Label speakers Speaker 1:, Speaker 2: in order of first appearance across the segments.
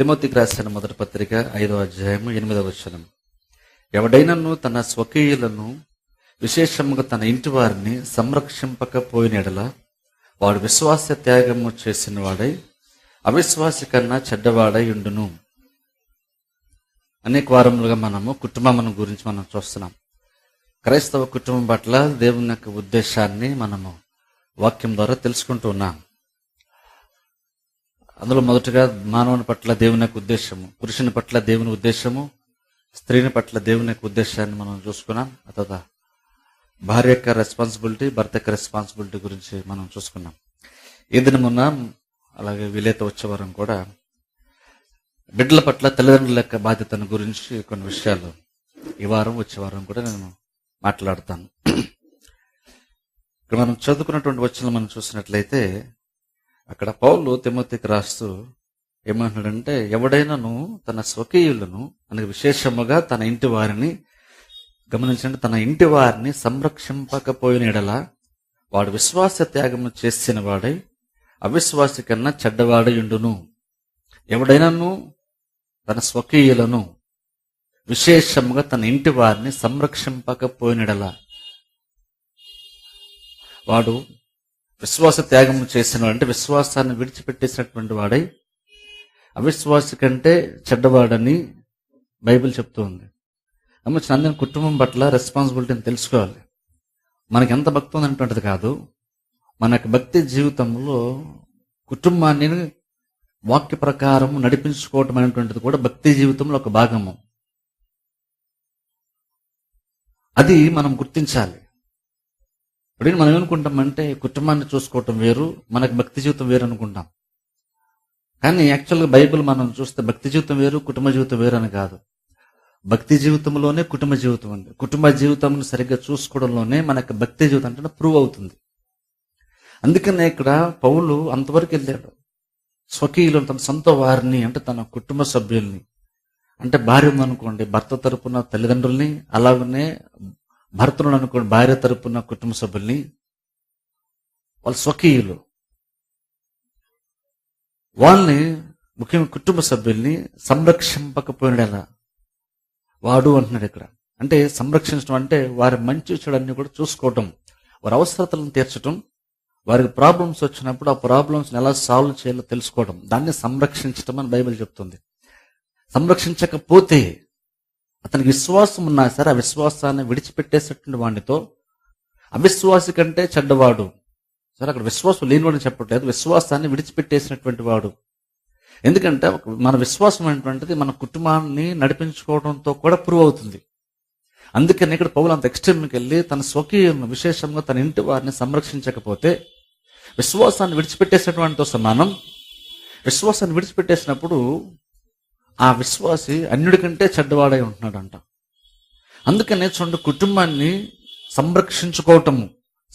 Speaker 1: తిమోతికి రాసిన మొదటి పత్రిక 5వ అధ్యాయము 8వ వచనం. ఎవడైనను తన స్వకీయులను విశేషముగా తన ఇంటి వారిని సంరక్షింపకపోయిన యెడల వాడు విశ్వాస త్యాగము చేసిన వాడై అవిశ్వాసి కన్నా చెడ్డవాడై ఉండును. అనేక వారములుగా మనము కుటుంబం గురించి మనం చూస్తున్నాం. క్రైస్తవ కుటుంబం పట్ల దేవుని యొక్క ఉద్దేశాన్ని మనము వాక్యం ద్వారా తెలుసుకుంటూ ఉన్నాం. అందులో మొదటగా మానవుని పట్ల దేవుని యొక్క ఉద్దేశము, పురుషుని పట్ల దేవుని ఉద్దేశము, స్త్రీని పట్ల దేవుని యొక్క ఉద్దేశాన్ని మనం చూసుకున్నాం. ఆ తర్వాత భార్య యొక్క రెస్పాన్సిబిలిటీ, భర్త యొక్క రెస్పాన్సిబిలిటీ గురించి మనం చూసుకున్నాం. ఈ దినమున అలాగే వీలైతే వచ్చే వారం కూడా బిడ్డల పట్ల తల్లిదండ్రుల యొక్క బాధ్యతను గురించి కొన్ని విషయాలు ఈ వారం వచ్చే వారం కూడా నేను మాట్లాడతాను. ఇక్కడ మనం చదువుకున్నటువంటి వచనం మనం చూసినట్లయితే అక్కడ పౌలు తిమోతికి రాస్తూ ఏమంటున్నాడంటే, ఎవడైనాను తన స్వకీయులను అనగా విశేషముగా తన ఇంటి వారిని గమనించండి, తన ఇంటి వారిని సంరక్షింపకపోయిన యెడల వాడు విశ్వాస త్యాగము చేసిన వాడై అవిశ్వాసి కన్నా చెడ్డవాడై ఉండును. ఎవడైనాను తన స్వకీయులను విశేషముగా తన ఇంటి వారిని సంరక్షింపకపోయిన యెడల వాడు విశ్వాస త్యాగము చేసిన అంటే విశ్వాసాన్ని విడిచిపెట్టేసినటువంటి వాడై అవిశ్వాసి కంటే చెడ్డవాడని బైబిల్ చెప్తుంది. నమ్మచ్చు, అందరి కుటుంబం పట్ల రెస్పాన్సిబిలిటీని తెలుసుకోవాలి. మనకి ఎంత భక్తి ఉందనేటువంటిది కాదు, మన యొక్క భక్తి జీవితంలో కుటుంబాన్ని వాక్య ప్రకారం నడిపించుకోవటం అనేటువంటిది కూడా భక్తి జీవితంలో ఒక భాగము. అది మనం గుర్తించాలి. ఇప్పుడు మనం ఏమనుకుంటామంటే కుటుంబాన్ని చూసుకోవటం వేరు, మనకు భక్తి జీవితం వేరు అనుకుంటాం. కానీ యాక్చువల్గా బైబిల్ మనం చూస్తే భక్తి జీవితం వేరు, కుటుంబ జీవితం వేరు అని కాదు. భక్తి జీవితంలోనే కుటుంబ జీవితం ఉంది. కుటుంబ జీవితం సరిగ్గా చూసుకోవడంలోనే మనకు భక్తి జీవితం అంటే ప్రూవ్ అవుతుంది. అందుకనే ఇక్కడ పౌలు అంతవరకు వెళ్ళాడు. స్వకీయులు తన సొంత వారిని అంటే తన కుటుంబ సభ్యుల్ని, అంటే భార్య ఉందనుకోండి భర్త తరపున తల్లిదండ్రుల్ని, అలాగనే భర్తను అనుకోండి భార్య తరపున కుటుంబ సభ్యుల్ని, వాళ్ళ స్వకీయులు వాళ్ళని ముఖ్యంగా కుటుంబ సభ్యుల్ని సంరక్షింపకపోయినలా వాడు అంటున్నాడు ఇక్కడ. అంటే సంరక్షించడం అంటే వారి మంచి చెడన్ని కూడా చూసుకోవటం, వారి అవసరతలను తీర్చడం, వారికి ప్రాబ్లమ్స్ వచ్చినప్పుడు ఆ ప్రాబ్లమ్స్ని ఎలా సాల్వ్ చేయాలో తెలుసుకోవడం, దాన్ని సంరక్షించడం అని బైబిల్ చెప్తుంది. సంరక్షించకపోతే అతనికి విశ్వాసం ఉన్నా సరే ఆ విశ్వాసాన్ని విడిచిపెట్టేసేటువంటి వాడితో అవిశ్వాసి కంటే చెడ్డవాడు. సరే అక్కడ విశ్వాసం లేనివాడని చెప్పట్లేదు, విశ్వాసాన్ని విడిచిపెట్టేసినటువంటి వాడు. ఎందుకంటే మన విశ్వాసం అనేటువంటిది మన కుటుంబాన్ని నడిపించుకోవడంతో కూడా ప్రూవ్ అవుతుంది. అందుకని ఇక్కడ పౌలు అంత ఎక్స్ట్రీమ్కి వెళ్ళి తన స్వకీయులను విశేషంగా తన ఇంటి వారిని సంరక్షించకపోతే విశ్వాసాన్ని విడిచిపెట్టేసినటువంటితో సమానం. విశ్వాసాన్ని విడిచిపెట్టేసినప్పుడు ఆ విశ్వాసి అన్యుడి కంటే చెడ్డవాడై ఉంటున్నాడంట. అందుకనే చూడండి, కుటుంబాన్ని సంరక్షించుకోవటము,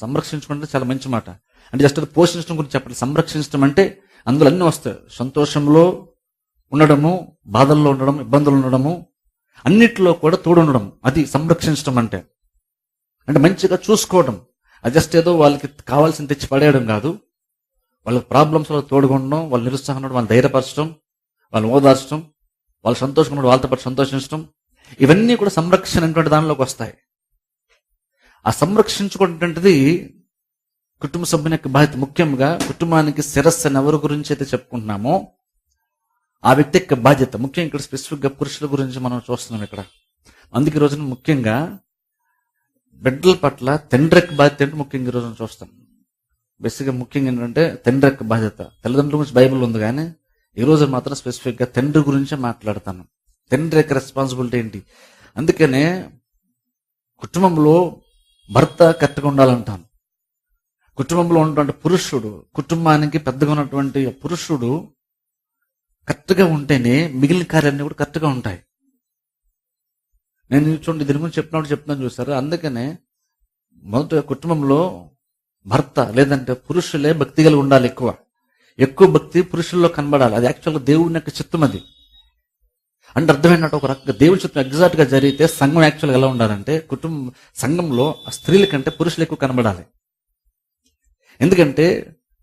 Speaker 1: సంరక్షించుకుంటే చాలా మంచి మాట. అంటే జస్ట్ అది పోషించడం గురించి చెప్పాలి. సంరక్షించడం అంటే అందులో అన్నీ వస్తాయి. సంతోషంలో ఉండడము, బాధల్లో ఉండడం, ఇబ్బందులు ఉండడము, అన్నిట్లో కూడా తోడుండడం, అది సంరక్షించడం అంటే. అంటే మంచిగా చూసుకోవడం, అది జస్ట్ ఏదో వాళ్ళకి కావాల్సింది తెచ్చి పడేయడం కాదు. వాళ్ళకి ప్రాబ్లమ్స్లో తోడుగా ఉండడం, వాళ్ళు నిరుత్సాహం ఉండడం, వాళ్ళు ధైర్యపరచడం, వాళ్ళు ఓదార్చడం, వాళ్ళు సంతోషంగా ఉండడం, వాళ్ళతో పాటు సంతోషించడం, ఇవన్నీ కూడా సంరక్షణ అనేటువంటి దానిలోకి వస్తాయి. ఆ సంరక్షించుకునేటువంటిది కుటుంబ సభ్యుని యొక్క బాధ్యత. ముఖ్యంగా కుటుంబానికి శిరస్సు అని ఎవరి గురించి అయితే చెప్పుకుంటున్నామో ఆ వ్యక్తి యొక్క బాధ్యత. ముఖ్యంగా ఇక్కడ స్పెసిఫిక్గా పురుషుల గురించి మనం చూస్తున్నాం ఇక్కడ. అందుకే ఈ రోజున ముఖ్యంగా బిడ్డల పట్ల తండ్రి యొక్క బాధ్యత అంటే ముఖ్యంగా ఈ రోజున చూస్తాం. బేసిక్గా ముఖ్యంగా ఏంటంటే తండ్రి యొక్క బాధ్యత. తల్లిదండ్రుల గురించి బైబిల్ ఉంది, కానీ ఈ రోజు మాత్రం స్పెసిఫిక్గా తండ్రి గురించే మాట్లాడతాను. తండ్రి యొక్క రెస్పాన్సిబిలిటీ ఏంటి? అందుకనే కుటుంబంలో భర్త కరెక్ట్గా ఉండాలంటాను. కుటుంబంలో ఉన్నటువంటి పురుషుడు, కుటుంబానికి పెద్దగా ఉన్నటువంటి పురుషుడు కరెక్ట్గా ఉంటేనే మిగిలిన కార్యాలన్నీ కూడా కరెక్ట్గా ఉంటాయి. నేను చూడండి దీని గురించి చెప్తున్నాను చూసారు. అందుకనే మొదట కుటుంబంలో భర్త లేదంటే పురుషులే భక్తి కలిగి ఉండాలి. ఎక్కువ భక్తి పురుషుల్లో కనబడాలి. అది యాక్చువల్గా దేవుని యొక్క చిత్తం. అది అంటే అర్థమైనట్టు ఒక రకంగా దేవుని చిత్తం ఎగ్జాక్ట్ గా జరిగితే సంఘం యాక్చువల్గా ఎలా ఉండాలంటే సంఘంలో స్త్రీల కంటే పురుషులు ఎక్కువ కనబడాలి. ఎందుకంటే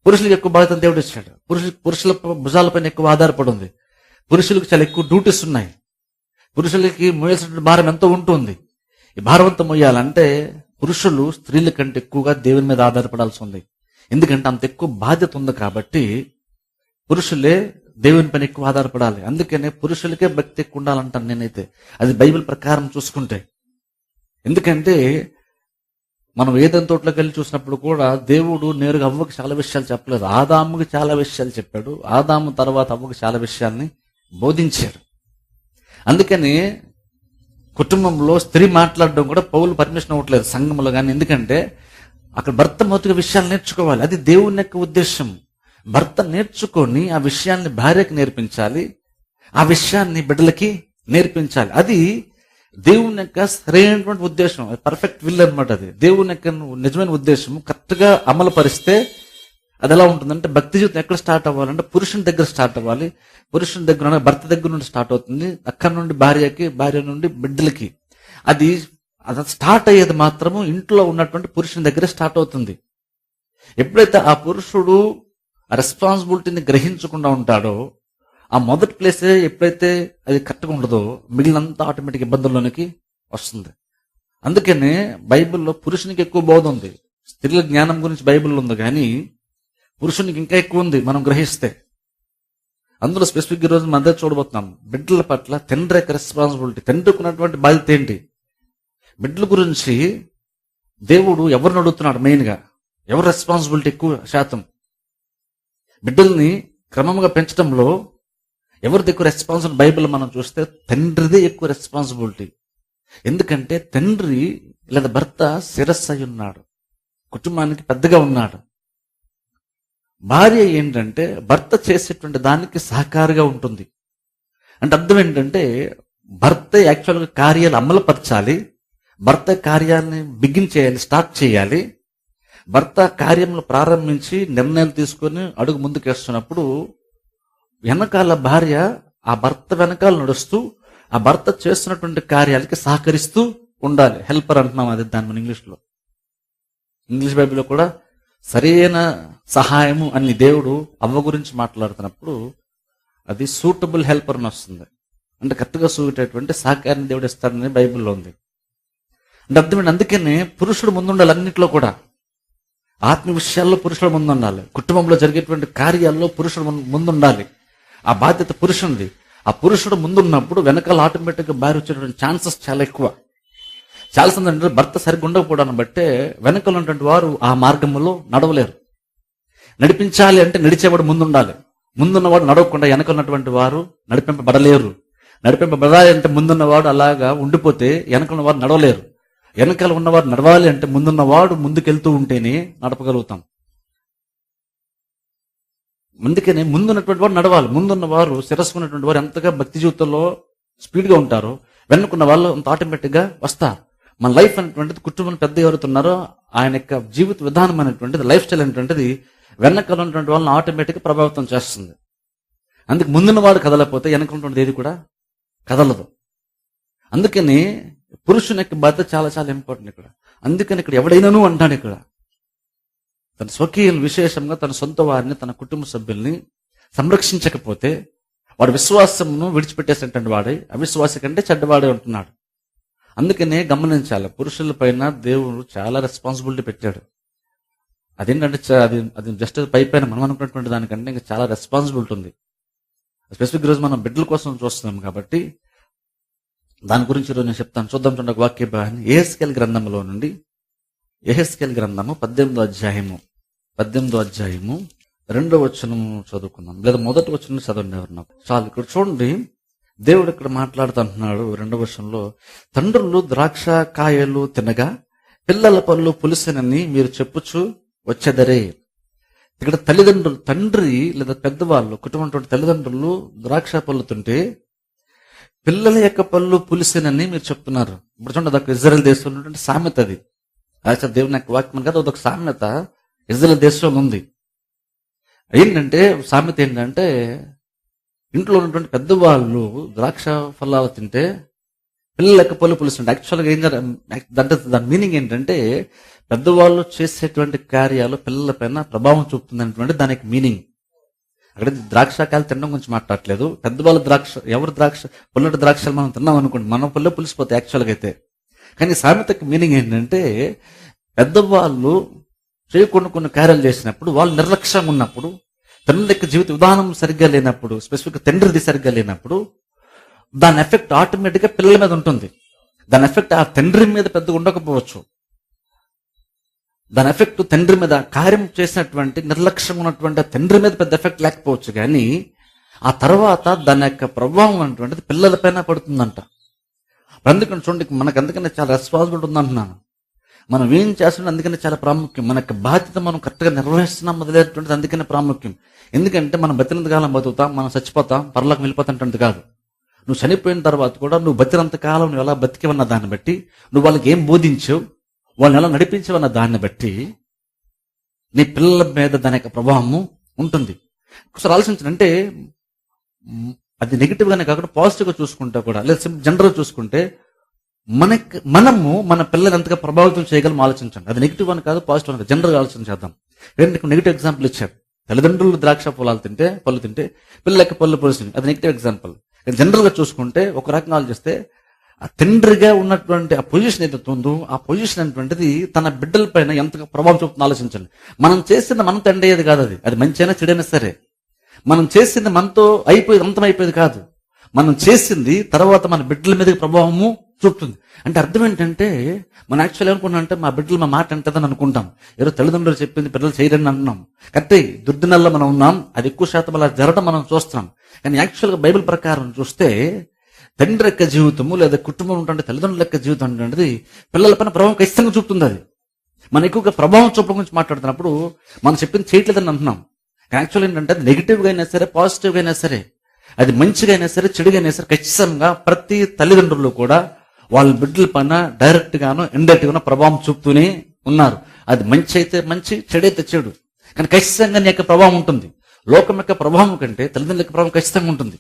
Speaker 1: పురుషులకు ఎక్కువ బాధ్యత దేవుడు ఇచ్చాడు. పురుషుల భుజాలపైన ఎక్కువ ఆధారపడి ఉంది. పురుషులకు చాలా ఎక్కువ డ్యూటీస్ ఉన్నాయి. పురుషులకి మోయాల్సిన భారం ఎంతో ఉంటుంది. ఈ భారం అంతా మోయాలంటే పురుషులు స్త్రీల కంటే ఎక్కువగా దేవుని మీద ఆధారపడాల్సి ఉంది. ఎందుకంటే అంత ఎక్కువ బాధ్యత ఉంది కాబట్టి పురుషులే దేవుని పైన ఎక్కువ ఆధారపడాలి. అందుకనే పురుషులకే భక్తి ఎక్కువ ఉండాలంటాను నేనైతే, అది బైబిల్ ప్రకారం చూసుకుంటే. ఎందుకంటే మనం ఏదైనా తోటలోకి వెళ్ళి చూసినప్పుడు కూడా దేవుడు నేరుగా అవ్వకు చాలా విషయాలు చెప్పలేదు. ఆదాముకి చాలా విషయాలు చెప్పాడు. ఆదాము తర్వాత అవ్వకు చాలా విషయాల్ని బోధించాడు. అందుకని కుటుంబంలో స్త్రీ మాట్లాడడం కూడా పౌలు పర్మిషన్ అవ్వట్లేదు సంఘంలో కానీ. ఎందుకంటే అక్కడ భర్త మొదటిగా విషయాలు నేర్చుకోవాలి. అది దేవుని యొక్క ఉద్దేశం. భర్త నేర్చుకొని ఆ విషయాన్ని భార్యకి నేర్పించాలి, ఆ విషయాన్ని బిడ్డలకి నేర్పించాలి. అది దేవుని యొక్క సరైనటువంటి ఉద్దేశం, పర్ఫెక్ట్ విల్ అనమాట. అది దేవుని యొక్క నిజమైన ఉద్దేశం కరెక్ట్ గా అమలు పరిస్తే అది ఎలా ఉంటుందంటే, భక్తి జీవితం ఎక్కడ స్టార్ట్ అవ్వాలంటే పురుషుని దగ్గర స్టార్ట్ అవ్వాలి. పురుషుని దగ్గర భర్త దగ్గర నుండి స్టార్ట్ అవుతుంది. అక్కడి నుండి భార్యకి, భార్య నుండి బిడ్డలకి. అది స్టార్ట్ అయ్యేది మాత్రము ఇంట్లో ఉన్నటువంటి పురుషుని దగ్గర స్టార్ట్ అవుతుంది. ఎప్పుడైతే ఆ పురుషుడు ఆ రెస్పాన్సిబిలిటీని గ్రహించకుండా ఉంటాడో, ఆ మొదటి ప్లేసే ఎప్పుడైతే అది కరెక్ట్గా ఉండదో మిగిలినంతా ఆటోమేటిక్ ఇబ్బందుల్లోనికి వస్తుంది. అందుకనే బైబిల్లో పురుషునికి ఎక్కువ బోధ ఉంది. స్త్రీల జ్ఞానం గురించి బైబిల్లో ఉంది, కానీ పురుషునికి ఇంకా ఎక్కువ ఉంది మనం గ్రహిస్తే. అందులో స్పెసిఫిక్ ఈరోజు మన దగ్గర చూడబోతున్నాం. బిడ్డల పట్ల తండ్రి యొక్క రెస్పాన్సిబిలిటీ, తండ్రికి ఉన్నటువంటి బాధ్యత ఏంటి. బిడ్డల గురించి దేవుడు ఎవరిని అడుగుతున్నాడు? మెయిన్గా ఎవరు రెస్పాన్సిబిలిటీ ఎక్కువ శాతం? బిడ్డల్ని క్రమంగా పెంచడంలో ఎవరిది ఎక్కువ రెస్పాన్సిబిలిటీ? బైబిల్ మనం చూస్తే తండ్రిదే ఎక్కువ రెస్పాన్సిబిలిటీ. ఎందుకంటే తండ్రి లేదా భర్త శిరస్సు అయి ఉన్నాడు, కుటుంబానికి పెద్దగా ఉన్నాడు. భార్య ఏంటంటే భర్త చేసేటువంటి దానికి సహకారిగా ఉంటుంది. అంటే అర్థం ఏంటంటే భర్త యాక్చువల్గా కార్యాలు అమలుపరచాలి, భర్త కార్యాన్ని బిగిన్ చేయాలి, స్టార్ట్ చేయాలి. భర్త కార్యంలో ప్రారంభించి నిర్ణయాలు తీసుకొని అడుగు ముందుకేస్తున్నప్పుడు వెనకాల భార్య ఆ భర్త వెనకాల నడుస్తూ ఆ భర్త చేస్తున్నటువంటి కార్యాలకి సహకరిస్తూ ఉండాలి. హెల్పర్ అంటున్నాం, అది దాని మన ఇంగ్లీష్ బైబిల్లో కూడా సరైన సహాయము అని దేవుడు అవ్వ గురించి మాట్లాడుతున్నప్పుడు అది సూటబుల్ హెల్పర్ అని వస్తుంది. అంటే కరెక్ట్గా సూటేటువంటి సహకారాన్ని దేవుడు ఇస్తాడని బైబిల్లో ఉంది. అంటే అర్థమైంది. అందుకనే పురుషుడు ముందుండాలి అన్నింటిలో కూడా. ఆత్మ విషయాల్లో పురుషుడు ముందుండాలి, కుటుంబంలో జరిగేటువంటి కార్యాల్లో పురుషుడు ముందుండాలి. ఆ బాధ్యత పురుషునిది. ఆ పురుషుడు ముందున్నప్పుడు వెనకాల ఆటోమేటిక్గా భార్య వచ్చేటువంటి ఛాన్సెస్ చాలా ఎక్కువ. చాలా సందర్భంలో భర్త సరిగ్గా ఉండకపోవడాన్ని బట్టే వెనకాల ఉన్నటువంటి వారు ఆ మార్గంలో నడవలేరు. నడిపించాలి అంటే నడిచేవాడు ముందుండాలి. ముందున్నవాడు నడవకుండా వెనకన్నటువంటి వారు నడిపింపబడలేరు. నడిపింపబడాలి అంటే ముందున్నవాడు అలాగా ఉండిపోతే వెనకన్న వారు నడవలేరు. వెనకాల ఉన్నవారు నడవాలి అంటే ముందున్నవాడు ముందుకెళ్తూ ఉంటేనే నడపగలుగుతాం. అందుకనే ముందున్నటువంటి వాడు నడవాలి. ముందున్న వారు శిరస్సుకున్నటువంటి వారు ఎంతగా భక్తి జీవితంలో స్పీడ్గా ఉంటారో వెనుకున్న వాళ్ళు అంత ఆటోమేటిక్గా వస్తారు. మన లైఫ్ అనేటువంటిది, కుటుంబం పెద్ద ఎవరుతున్నారో ఆయన యొక్క జీవిత విధానం అనేటువంటిది, లైఫ్ స్టైల్ అనేటువంటిది వెనకాల ఉన్నటువంటి వాళ్ళని ఆటోమేటిక్గా ప్రభావితం చేస్తుంది. అందుకు ముందున్నవాడు కదలకపోతే వెనకున్నటువంటిది ఏది కూడా కదలదు. అందుకని పురుషుని యొక్క బాధ్యత చాలా చాలా ఇంపార్టెంట్ ఇక్కడ. అందుకని ఇక్కడ ఎవడైనాను అంటాడు ఇక్కడ తన స్వకీయులు, విశేషంగా తన సొంత వారిని, తన కుటుంబ సభ్యుల్ని సంరక్షించకపోతే వాడు విశ్వాసమును విడిచిపెట్టేసినటువంటి వాడే అవిశ్వాస కంటే చెడ్డవాడే ఉంటున్నాడు. అందుకనే గమనించాలి, పురుషుల పైన దేవుడు చాలా రెస్పాన్సిబిలిటీ పెట్టాడు. అదేంటంటే అది జస్ట్ పైన మనం అనుకున్నటువంటి దానికంటే ఇంకా చాలా రెస్పాన్సిబిలిటీ ఉంది. స్పెసిఫిక్ రోజు మనం బిడ్డల కోసం చూస్తున్నాం కాబట్టి దాని గురించి ఈరోజు నేను చెప్తాను. చూద్దాం చూడండి ఒక వాక్య భాగాన్ని. యెహెజ్కేలు గ్రంథంలో నుండి, యెహెజ్కేలు గ్రంథము 18వ అధ్యాయము 2వ వచనము చదువుకుందాం, లేదా మొదటి వచనం చదవండి ఎవరన్నా చాలు. ఇక్కడ చూడండి, దేవుడు ఇక్కడ మాట్లాడుతుంటున్నాడు 2వ వచనంలో, తండ్రులు ద్రాక్ష కాయలు తినగా పిల్లల పళ్ళు పులిసెనని మీరు చెప్పుచు వచ్చేదరే. ఇక్కడ తల్లిదండ్రులు, తండ్రి లేదా పెద్దవాళ్ళు, కుటుంబం తల్లిదండ్రులు ద్రాక్ష పళ్ళు తింటే పిల్లల యొక్క పళ్ళు పులిసెనని మీరు చెప్తున్నారు. ఇప్పుడు చూడండి, అదొక ఇజ్రాయెల్ దేశంలో ఉన్నటువంటి సామెత. అది యాక్చువల్ దేవుని యొక్క వాక్యం కదా, అదొక సామెత ఇజ్రాయెల్ దేశంలో ఉంది. ఏంటంటే సామెత ఏంటంటే ఇంట్లో ఉన్నటువంటి పెద్దవాళ్ళు ద్రాక్ష ఫలాలు తింటే పిల్లల యొక్క పళ్ళు పులుస్తుంటే యాక్చువల్గా ఏం దాని మీనింగ్ ఏంటంటే పెద్దవాళ్ళు చేసేటువంటి కార్యాలు పిల్లల పైన ప్రభావం చూపుతుంది అనేటువంటి దానికి మీనింగ్. అక్కడ ద్రాక్షకాయలు తినడం గురించి మాట్లాడట్లేదు. పెద్దవాళ్ళ ఎవరు పుల్లటి ద్రాక్షలు మనం తిన్నాం అనుకోండి, మనం పులిసిపోతాయి యాక్చువల్గా అయితే. కానీ సామెతకి మీనింగ్ ఏంటంటే, పెద్దవాళ్ళు చేయకుండా కొన్ని కార్యాలు చేసినప్పుడు, వాళ్ళు నిర్లక్ష్యంగా ఉన్నప్పుడు, తండ్రి యొక్క జీవిత విధానం సరిగ్గా లేనప్పుడు, స్పెసిఫిక్ తండ్రిది సరిగ్గా లేనప్పుడు, దాని ఎఫెక్ట్ ఆటోమేటిక్గా పిల్లల మీద ఉంటుంది. దాని ఎఫెక్ట్ ఆ తండ్రి మీద పెద్దగా ఉండకపోవచ్చు. దాని ఎఫెక్ట్ తండ్రి మీద, కార్యం చేసినటువంటి నిర్లక్ష్యం ఉన్నటువంటి ఆ తండ్రి మీద పెద్ద ఎఫెక్ట్ లేకపోవచ్చు, కానీ ఆ తర్వాత దాని యొక్క ప్రభావం అనేటువంటిది పిల్లల పైన పడుతుందంట. అందుకని చూడండి, మనకు అందుకనే చాలా రెస్పాన్సిబిలిటీ ఉందంటున్నాను. మనం ఏం చేస్తున్నాం అందుకనే చాలా ప్రాముఖ్యం. మన యొక్క బాధ్యత మనం కరెక్ట్గా నిర్వహిస్తున్నాం మొదలైనటువంటిది అందుకనే ప్రాముఖ్యం. ఎందుకంటే మనం బతినంత కాలం బతుకుతాం, మనం చచ్చిపోతాం, పరలోకం వెళ్ళిపోతాంటుంది కాదు. నువ్వు చనిపోయిన తర్వాత కూడా నువ్వు బతినంత కాలం నువ్వు ఎలా బతికేవన్న దాన్ని బట్టి, నువ్వు వాళ్ళకి ఏం బోధించావు, వాళ్ళని ఎలా నడిపించవన్న దాన్ని బట్టి నీ పిల్లల మీద దాని యొక్క ప్రభావము ఉంటుంది. ఒకసారి ఆలోచించండి. అంటే అది నెగిటివ్ గానే కాకుండా పాజిటివ్గా చూసుకుంటా కూడా, లేదా జనరల్గా చూసుకుంటే మనము మన పిల్లలు ఎంతగా ప్రభావితం చేయగలం ఆలోచించండి. అది నెగిటివ్ అని కాదు, పాజిటివ్ అని కాదు, జనరల్గా ఆలోచన చేద్దాం. నెగిటివ్ ఎగ్జాంపుల్ ఇచ్చారు. తల్లిదండ్రులు ద్రాక్ష పళ్ళు తింటే పిల్లలకి పళ్ళు పొలిసింది, అది నెగిటివ్ ఎగ్జాంపుల్. జనరల్ గా చూసుకుంటే ఒక రకంగా ఆలోచిస్తే, ఆ తండ్రిగా ఉన్నటువంటి ఆ పొజిషన్ ఏదైతే ఉందో, ఆ పొజిషన్ అనేటువంటిది తన బిడ్డల పైన ఎంతగా ప్రభావం చూపుతుందో ఆలోచించండి. మనం చేసింది మనం తండ్రి అయ్యేది కాదు, అది మంచైనా చెడైనా సరే. మనం చేసింది మనతో అంతం అయిపోయేది కాదు. మనం చేసింది తర్వాత మన బిడ్డల మీద ప్రభావము చూపుతుంది. అంటే అర్థం ఏంటంటే, మనం యాక్చువల్ ఏమనుకున్నాం, మా బిడ్డలు మా మాట అంటదని అనుకుంటాం. ఏదో తల్లిదండ్రులు చెప్పింది బిడ్డలు చేయరని అంటున్నాం. కరెక్టే, దుర్దినాల్లో మనం ఉన్నాం, అది ఎక్కువ శాతం అలా జరగడం మనం చూస్తున్నాం. కానీ యాక్చువల్గా బైబిల్ ప్రకారం చూస్తే తండ్రి యొక్క జీవితము లేదా కుటుంబం ఉంటే తల్లిదండ్రుల యొక్క జీవితం అనేది పిల్లల పైన ప్రభావం ఖచ్చితంగా చూపుతుంది. అది మనం ఎక్కువగా ప్రభావం చూపడం గురించి మాట్లాడుతున్నప్పుడు మనం చెప్పింది చేయట్లేదని అంటున్నాం. యాక్చువల్ ఏంటంటే అది నెగిటివ్గా అయినా సరే, పాజిటివ్గా అయినా సరే, అది మంచిగా అయినా సరే, చెడుగా అయినా సరే, ఖచ్చితంగా ప్రతి తల్లిదండ్రులు కూడా వాళ్ళ బిడ్డల పైన డైరెక్ట్ గాను ఇండైరెక్ట్ గాను ప్రభావం చూపుతూనే ఉన్నారు. అది మంచి అయితే మంచి, చెడైతే చెడు, కానీ ఖచ్చితంగా నీ యొక్క ప్రభావం ఉంటుంది. లోకం యొక్క ప్రభావం కంటే తల్లిదండ్రుల యొక్క ప్రభావం ఖచ్చితంగా ఉంటుంది.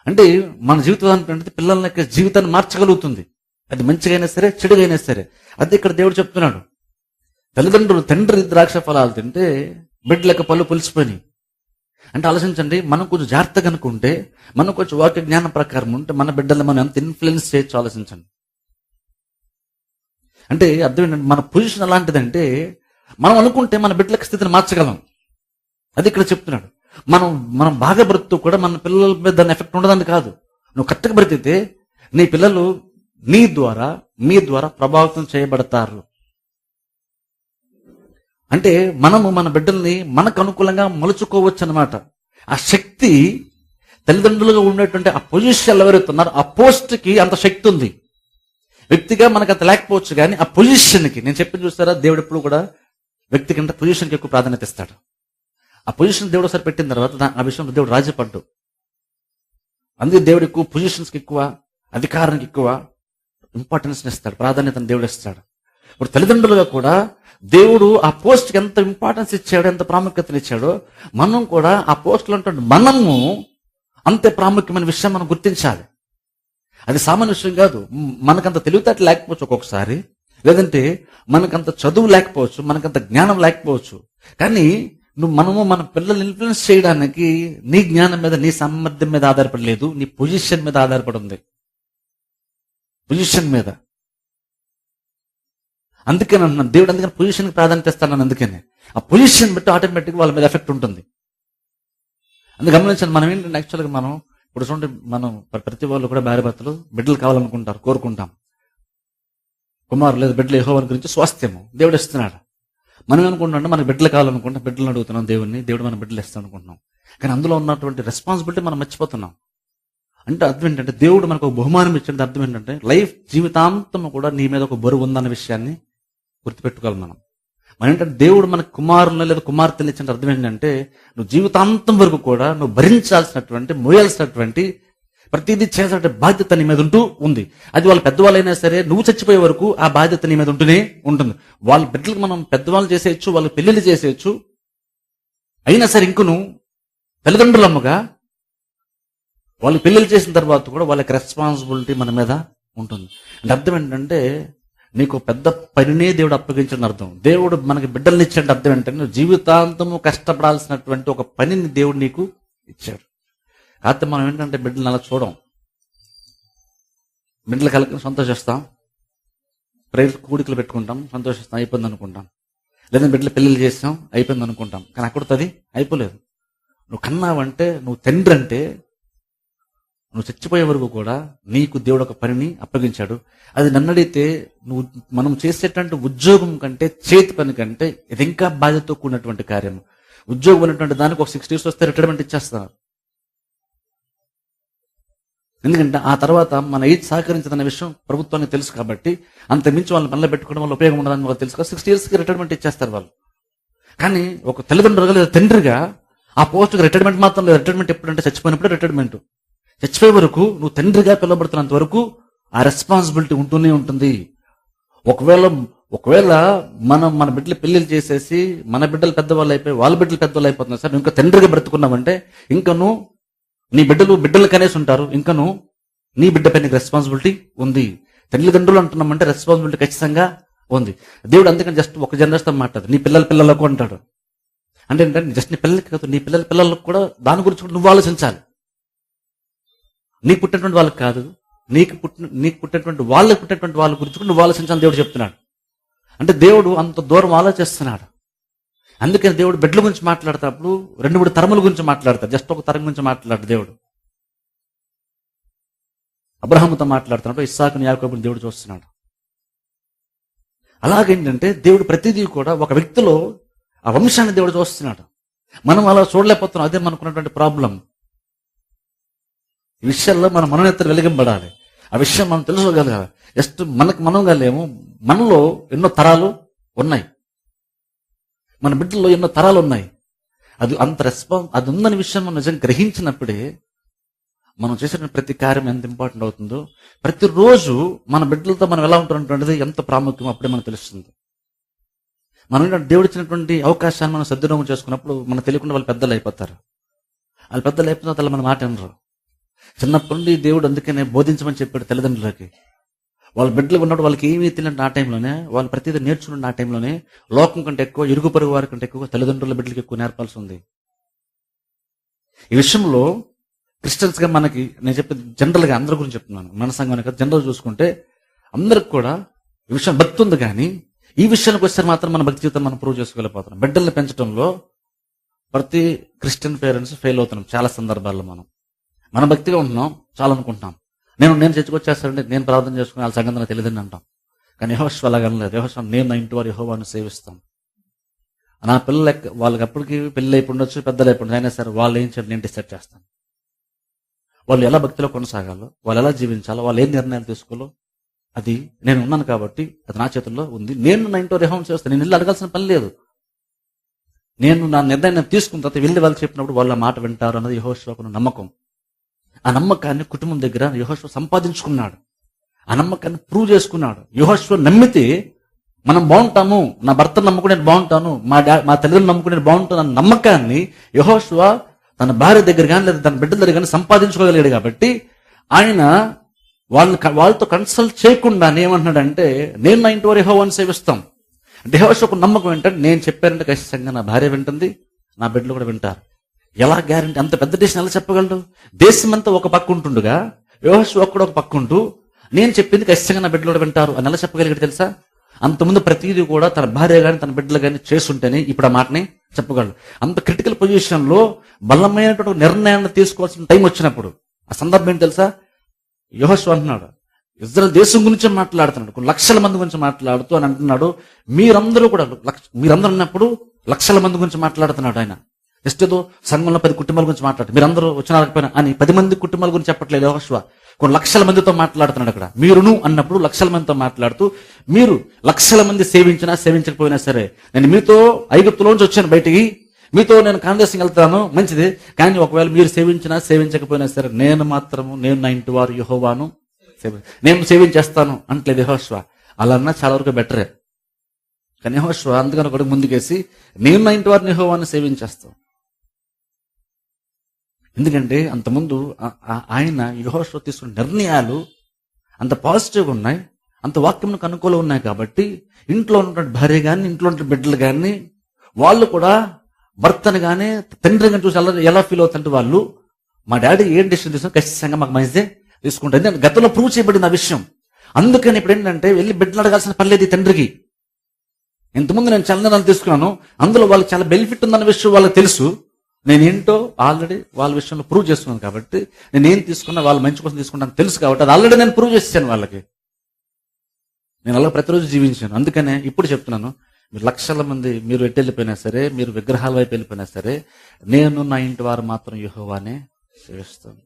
Speaker 1: అంటే మన జీవితం అంటే పిల్లల యొక్క జీవితాన్ని మార్చగలుగుతుంది. అది మంచిగా అయినా సరే, చెడుగా అయినా సరే. అదే ఇక్కడ దేవుడు చెప్తున్నాడు, తండ్రి ద్రాక్ష ఫలాలు తింటే బిడ్డలకు పళ్ళు పులిసిపోయినాయి. అంటే ఆలోచించండి, మనం కొంచెం జాగ్రత్తగా అనుకుంటే, మనం కొంచెం వాక్య జ్ఞానం ప్రకారం ఉంటే మన బిడ్డలు మనం ఎంత ఇన్ఫ్లుయెన్స్ చేయొచ్చు ఆలోచించండి. అంటే అర్థం ఏంటంటే, మన పొజిషన్ అలాంటిదంటే మనం అనుకుంటే మన బిడ్డల స్థితిని మార్చగలం. అది ఇక్కడ చెప్తున్నాడు. మనం బాగా బ్రతుకుతూ కూడా మన పిల్లల మీద దాని ఎఫెక్ట్ ఉండదని కాదు. నువ్వు కరెక్ట్గా బ్రతికితే నీ పిల్లలు మీ ద్వారా ప్రభావితం చేయబడతారు. అంటే మనము మన బిడ్డల్ని మనకు అనుకూలంగా మలుచుకోవచ్చు అన్నమాట. ఆ శక్తి తల్లిదండ్రులుగా ఉండేటువంటి ఆ పొజిషన్ ఎవరైతే ఉన్నారో ఆ పోస్ట్కి అంత శక్తి ఉంది. వ్యక్తిగా మనకు అంత లేకపోవచ్చు, కానీ ఆ పొజిషన్కి, నేను చెప్పి చూస్తారా, దేవుడు ఎప్పుడు కూడా వ్యక్తి కంటే పొజిషన్కి ఎక్కువ ప్రాధాన్యత ఇస్తాడు. ఆ పొజిషన్ దేవుడు ఒకసారి పెట్టిన తర్వాత ఆ విషయంలో దేవుడు రాజీపడ్డు. అందుకే దేవుడు ఎక్కువ పొజిషన్స్కి ఎక్కువ, అధికారానికి ఎక్కువ ఇంపార్టెన్స్ ఇస్తాడు, ప్రాధాన్యతను దేవుడు ఇస్తాడు. ఇప్పుడు తల్లిదండ్రులుగా కూడా దేవుడు ఆ పోస్ట్కి ఎంత ఇంపార్టెన్స్ ఇచ్చాడో, ఎంత ప్రాముఖ్యతను ఇచ్చాడో, మనం కూడా ఆ పోస్టులో ఉంటుంది మనము అంతే ప్రాముఖ్యమైన విషయం మనం గుర్తించాలి. అది సామాన్య విషయం కాదు. మనకంత తెలివితేటలు లేకపోవచ్చు ఒక్కొక్కసారి, లేదంటే మనకంత చదువు లేకపోవచ్చు, మనకంత జ్ఞానం లేకపోవచ్చు, కానీ మనము మన పిల్లల్ని ఇన్ఫ్లుయెన్స్ చేయడానికి నీ జ్ఞానం మీద, నీ సామర్థ్యం మీద ఆధారపడలేదు, నీ పొజిషన్ మీద ఆధారపడి ఉంది. పొజిషన్ మీద. అందుకని అంటున్నాను, దేవుడు అందుకని పొజిషన్కి ప్రాధాన్యత ఇస్తాను. అందుకనే ఆ పొజిషన్ బట్టి ఆటోమేటిక్గా వాళ్ళ మీద ఎఫెక్ట్ ఉంటుంది. అందుకు గమనించండి, మనం ఏంటంటే యాక్చువల్గా మనం ఇప్పుడు చూడండి, మనం ప్రతి వాళ్ళు కూడా భార్య భర్తలు బిడ్డలు కావాలనుకుంటారు, కోరుకుంటాం. కుమారులు లేదా బిడ్డలు యెహోవా గురించి స్వాస్థ్యము దేవుడు ఇస్తున్నాడు. మనం ఏమనుకుంటాం, మనకు బిడ్డలు కావాలనుకుంటాం, బిడ్డలను అడుగుతున్నాం దేవుడు మన బిడ్డలు ఇస్తాం అనుకుంటున్నాం. కానీ అందులో ఉన్నటువంటి రెస్పాన్సిబిలిటీ మనం మర్చిపోతున్నాం. అంటే అర్థం ఏంటంటే, దేవుడు మనకు ఒక బహుమానం ఇచ్చింది. అర్థం ఏంటంటే, లైఫ్ జీవితాంతం కూడా నీ మీద ఒక బరువు ఉందన్న విషయాన్ని గుర్తుపెట్టుకోవాలి మనం. ఏంటంటే దేవుడు మనకు కుమారులను లేదా కుమార్తెలు ఇచ్చిన అర్థం ఏంటంటే, నువ్వు జీవితాంతం వరకు కూడా నువ్వు భరించాల్సినటువంటి, మోయాల్సినటువంటి ప్రతిదీ చేసే బాధ్యత నీ మీద ఉంటూ ఉంది. అది వాళ్ళ పెద్దవాళ్ళైనా సరే, నువ్వు చచ్చిపోయే వరకు ఆ బాధ్యత నీ మీద ఉంటూనే ఉంటుంది. వాళ్ళ బిడ్డలకు మనం పెద్దవాళ్ళు చేసేయచ్చు, వాళ్ళ పెళ్లిళ్ళు చేసేయచ్చు, అయినా సరే ఇంకను తల్లిదండ్రులమ్మగా వాళ్ళు పెళ్లిళ్ళు చేసిన తర్వాత కూడా వాళ్ళకి రెస్పాన్సిబిలిటీ మన మీద ఉంటుంది. అంటే అర్థం ఏంటంటే, నీకు పెద్ద పనినే దేవుడు అప్పగించిన అర్థం. దేవుడు మనకి బిడ్డల్ని ఇచ్చాడు అర్థం ఏంటంటే నువ్వు జీవితాంతము కష్టపడాల్సినటువంటి ఒక పనిని దేవుడు నీకు ఇచ్చాడు. కాకపోతే మనం ఏంటంటే బిడ్డలను అలా చూడం. బిడ్డలు కలిగి సంతోషిస్తాం, ప్రేయర్ కూడికలు పెట్టుకుంటాం, సంతోషిస్తాం, అయిపోయింది అనుకుంటాం. లేదా బిడ్డలు పెళ్లిళ్ళు చేస్తాం, అయిపోయింది అనుకుంటాం. కానీ అక్కడితో అయిపోలేదు. నువ్వు కన్నావంటే, నువ్వు తండ్రి అంటే, నువ్వు చచ్చిపోయే వరకు కూడా నీకు దేవుడు ఒక పనిని అప్పగించాడు. అది నన్నడిగితే మనం చేసేటువంటి ఉద్యోగం కంటే, చేతి పని కంటే ఇది ఇంకా బాధ్యతతో కూడినటువంటి కార్యం. ఉద్యోగం అనేటువంటి దానికి ఒక 6 years వస్తే రిటైర్మెంట్ ఇచ్చేస్తున్నారు. ఎందుకంటే ఆ తర్వాత మన ఏజ్ సహకరించదన్న విషయం ప్రభుత్వానికి తెలుసు కాబట్టి, అంత మించి వాళ్ళని పనిలో పెట్టుకోవడం వల్ల ఉపయోగం ఉండదని వాళ్ళు తెలుసు కాబట్టి 60 yearsకి రిటైర్మెంట్ ఇచ్చేస్తారు వాళ్ళు. కానీ ఒక తల్లిదండ్రులుగా లేదా తండ్రిగా ఆ పోస్ట్కి రిటైర్మెంట్ మాత్రం లేదు. రిటైర్మెంట్ ఎప్పుడంటే చచ్చిపోయినప్పుడు రిటైర్మెంట్. చచ్చిపోయే వరకు నువ్వు తండ్రిగా పిలువబడుతున్నంత వరకు ఆ రెస్పాన్సిబిలిటీ ఉంటూనే ఉంటుంది. ఒకవేళ మన బిడ్డలు పెళ్లిళ్ళు చేసేసి మన బిడ్డలు పెద్దవాళ్ళు అయిపోయి వాళ్ళ బిడ్డలు పెద్దవాళ్ళు అయిపోతున్నారు సార్, ఇంకా తండ్రిగా బ్రతుకున్నావంటే ఇంకా నువ్వు నీ బిడ్డలు కనేసి ఉంటారు. ఇంకా నువ్వు నీ బిడ్డ పైన రెస్పాన్సిబిలిటీ ఉంది. తల్లిదండ్రులు అంటున్నామంటే రెస్పాన్సిబిలిటీ ఖచ్చితంగా ఉంది. దేవుడు అందుకని జస్ట్ ఒక జనరేషన్ మాట్లాడు, నీ పిల్లలకు అంటాడు. అంటే ఏంటంటే జస్ట్ నీ పిల్లలకి కాదు, నీ పిల్లలకు కూడా దాని గురించి కూడా నువ్వు ఆలోచించాలి. నీకు పుట్టినటువంటి వాళ్ళకి కాదు, నీకు పుట్టినటువంటి వాళ్ళ గురించి కూడా నువ్వు ఆలోచించాలని దేవుడు చెప్తున్నాడు. అంటే దేవుడు అంత దూరం ఆలోచిస్తున్నాడు. అందుకని దేవుడు బిడ్డల గురించి మాట్లాడేటప్పుడు 2-3 తరముల గురించి మాట్లాడతాడు. జస్ట్ ఒక తరం గురించి మాట్లాడు దేవుడు. అబ్రహాముతో మాట్లాడుతున్నప్పుడు ఇస్సాకుని యాకోబుని దేవుడు చూస్తున్నాడు. అలాగేంటంటే దేవుడు ప్రతిదీ కూడా ఒక వ్యక్తిలో ఆ వంశాన్ని దేవుడు చూస్తున్నాడు. మనం అలా చూడలేకపోతున్నాం. అదే మనకున్నటువంటి ప్రాబ్లం. ఈ విషయాల్లో మన మనోనేత్ర వెలిగింపడాలి. ఆ విషయం మనం తెలుసుకోగలగాలి. జస్ట్ మనం కాలేము, మనలో ఎన్నో తరాలు ఉన్నాయి, మన బిడ్డల్లో ఎన్నో తరాలు ఉన్నాయి. అది ఉందని విషయం మనం నిజంగా గ్రహించినప్పుడే మనం చేసిన ప్రతి కార్యం ఎంత ఇంపార్టెంట్ అవుతుందో, ప్రతిరోజు మన బిడ్డలతో మనం ఎలా ఉంటున్నటువంటిది ఎంత ప్రాముఖ్యం అప్పుడే మనకు తెలుస్తుంది. మనం దేవుడు ఇచ్చినటువంటి అవకాశాన్ని మనం సద్వినియోగం చేసుకున్నప్పుడు మనకు తెలియకుండా వాళ్ళు పెద్దలు అయిపోతారు. వాళ్ళు పెద్దలు అయిపోయిన తర్వాత మన మాట వినరు. చిన్నప్పటి నుండి దేవుడు అందుకనే బోధించమని చెప్పాడు తల్లిదండ్రులకి. వాళ్ళ బిడ్డలు ఉన్నప్పుడు వాళ్ళకి ఏమీ తెలియదు. ఆ టైంలోనే వాళ్ళు ప్రతిదీ నేర్చుకున్న ఆ టైంలోనే లోకం కంటే ఎక్కువ, ఇరుగు పొరుగు వారి కంటే ఎక్కువ తల్లిదండ్రుల బిడ్డలకి ఎక్కువ నేర్పాల్సి ఉంది. ఈ విషయంలో క్రిస్టియన్స్ గా మనకి, నేను చెప్పేది జనరల్ గా అందరి గురించి చెప్తున్నాను, మన సంఘాన్ని కదా, జనరల్ చూసుకుంటే అందరికి కూడా ఈ విషయం భక్తి ఉంది. కానీ ఈ విషయానికి వస్తే మాత్రం మన భక్తి జీవితం మనం ప్రూవ్ చేసుకోలేకపోతున్నాం. బిడ్డల్ని పెంచడంలో ప్రతి క్రిస్టియన్ పేరెంట్స్ ఫెయిల్ అవుతున్నాం చాలా సందర్భాల్లో. మన భక్తిగా ఉంటున్నాం, చాలా అనుకుంటున్నాం. నేను చర్చకొచ్చేస్తానంటే నేను ప్రార్థన చేసుకుని వాళ్ళ సంగతి నాకు తెలియదని అంటాం. కానీ యెహోషువ అలాగనలేదు. యెహోషువ నేను నా ఇంటి వారు యెహోవాను సేవిస్తాను. నా పిల్లలు వాళ్ళకి అప్పటికి పెళ్ళి అయిపోయి ఉండొచ్చు, పెద్దలు అయిపోయి అయినా సరే వాళ్ళు ఏం చేయాలి నేను డిసైడ్ చేస్తాను. వాళ్ళు ఎలా భక్తిలో కొనసాగాలో, వాళ్ళు ఎలా జీవించాలో, వాళ్ళు ఏం నిర్ణయాలు తీసుకోవాలో అది నేను ఉన్నాను కాబట్టి అది నా చేతుల్లో ఉంది. నేను నా ఇంట్లో యెహోవాను సేవిస్తాను. నేను ఇల్లు అడగాల్సిన పని లేదు. నేను నా నిర్ణయం తీసుకున్న తర్వాత వెళ్ళి వాళ్ళకి చెప్పినప్పుడు వాళ్ళ మాట వింటారు అన్నది యెహోషువకు నమ్మకం. ఆ నమ్మకాన్ని కుటుంబం దగ్గర యెహోషువ సంపాదించుకున్నాడు. ఆ నమ్మకాన్ని ప్రూవ్ చేసుకున్నాడు. యెహోషువ నమ్మితే మనం బాగుంటాము, నా భర్త నమ్ముకుని నేను బాగుంటాను, మా తల్లిదండ్రులు నమ్ముకుని నేను బాగుంటాను అన్న నమ్మకాన్ని యెహోషువ తన భార్య దగ్గర కానీ లేదా తన బిడ్డల దగ్గర కానీ సంపాదించుకోగలిగాడు. కాబట్టి ఆయన వాళ్ళతో కన్సల్ట్ చేయకుండానే ఏమంటున్నాడంటే నేను నా ఇంటి వారు యెహోవాను సేవిస్తాం. అంటే యెహోషువకు నమ్మకం ఏంటంటే నేను చెప్పానంటే ఖచ్చితంగా నా భార్య వింటుంది, నా బిడ్డలు కూడా వింటారు. ఎలా గ్యారంటీ? అంత పెద్ద దేశం ఎలా చెప్పగలడు? దేశం అంతా ఒక పక్క ఉంటుండగా యెహోషువ ఒక్కడు ఒక పక్క ఉంటూ నేను చెప్పింది ఖచ్చితంగా నా బిడ్డలు కూడా వింటారు అని ఎలా చెప్పగలిగాడు తెలుసా? అంతకుముందు ప్రతిదీ కూడా తన భార్య కానీ తన బిడ్డలు కానీ చేస్తుంటేనే ఇప్పుడు ఆ మాటని చెప్పగలడు. అంత క్రిటికల్ పొజిషన్ లో బలమైనటువంటి నిర్ణయాన్ని తీసుకోవాల్సిన టైం వచ్చినప్పుడు ఆ సందర్భం ఏంటి తెలుసా? యెహోషువ అంటున్నాడు, ఇజ్రాయెల్ దేశం గురించి మాట్లాడుతున్నాడు, కొన్ని లక్షల మంది గురించి మాట్లాడుతూ అని అంటున్నాడు. మీరందరూ అన్నప్పుడు లక్షల మంది గురించి మాట్లాడుతున్నాడు ఆయన. జస్ట్ ఏదో సంఘంలో 10 కుటుంబాల గురించి మాట్లాడు, మీరందరూ వచ్చినారకపోయినా అని 10 మంది కుటుంబాల గురించి చెప్పట్లేదు యెహోషువ. కొన్ని లక్షల మందితో మాట్లాడుతున్నాడు అక్కడ. మీరును అన్నప్పుడు లక్షల మందితో మాట్లాడుతూ, మీరు లక్షల మంది సేవించినా సేవించకపోయినా సరే నేను మీతో ఐగుప్తులోంచి వచ్చాను బయటికి, మీతో నేను కాంగ్రెస్కి వెళ్తాను మంచిది, కానీ ఒకవేళ మీరు సేవించినా సేవించకపోయినా సరే నేను నా ఇంటి వారు యెహోవాను నేను సేవించేస్తాను అంటలేదు యెహోషువ. అలా అన్నా చాలా వరకు బెటరే. కానీ యెహోషువ అందుకని ఒకటి ముందుకేసి నేను నా ఇంటి వారిని యెహోవాను సేవించేస్తాను. ఎందుకంటే అంతకుముందు ఆయన యెహోషువ తీసుకున్న నిర్ణయాలు అంత పాజిటివ్గా ఉన్నాయి. అంత వాక్యంకు అనుకూలం ఉన్నాయి కాబట్టి ఇంట్లో ఉన్నటువంటి భార్య కానీ ఇంట్లో ఉన్న బిడ్డలు కానీ వాళ్ళు కూడా భర్తను కానీ తండ్రిని కానీ చూసి ఎలా ఫీల్ అవుతుంటే వాళ్ళు మా డాడీ ఏం డిసిషన్ తీసుకుని ఖచ్చితంగా మాకు మంచిదే తీసుకుంటుంది. ఎందుకంటే గతంలో ప్రూవ్ చేయబడింది ఆ విషయం. అందుకని ఇప్పుడు ఏంటంటే వెళ్ళి బిడ్డలు అడగాల్సిన పని లేదు ఈ తండ్రికి. ఇంతకుముందు నేను చల్లనాలు తీసుకున్నాను, అందులో వాళ్ళకి చాలా బెనిఫిట్ ఉందన్న విషయం వాళ్ళకి తెలుసు. నేనేంటో ఆల్రెడీ వాళ్ళ విషయంలో ప్రూవ్ చేస్తున్నాను కాబట్టి నేనేం తీసుకున్నా వాళ్ళ మంచి కోసం తీసుకున్నాను తెలుసు కాబట్టి అది ఆల్రెడీ నేను ప్రూవ్ చేసాను వాళ్ళకి. నేను అలా ప్రతిరోజు జీవించాను. అందుకనే ఇప్పుడు చెప్తున్నాను, మీరు లక్షల మంది మీరు ఎటు వెళ్ళిపోయినా సరే, మీరు విగ్రహాల వైపు వెళ్ళిపోయినా సరే, నేను నా ఇంటి వారు మాత్రం యెహోవానే సేవిస్తాను.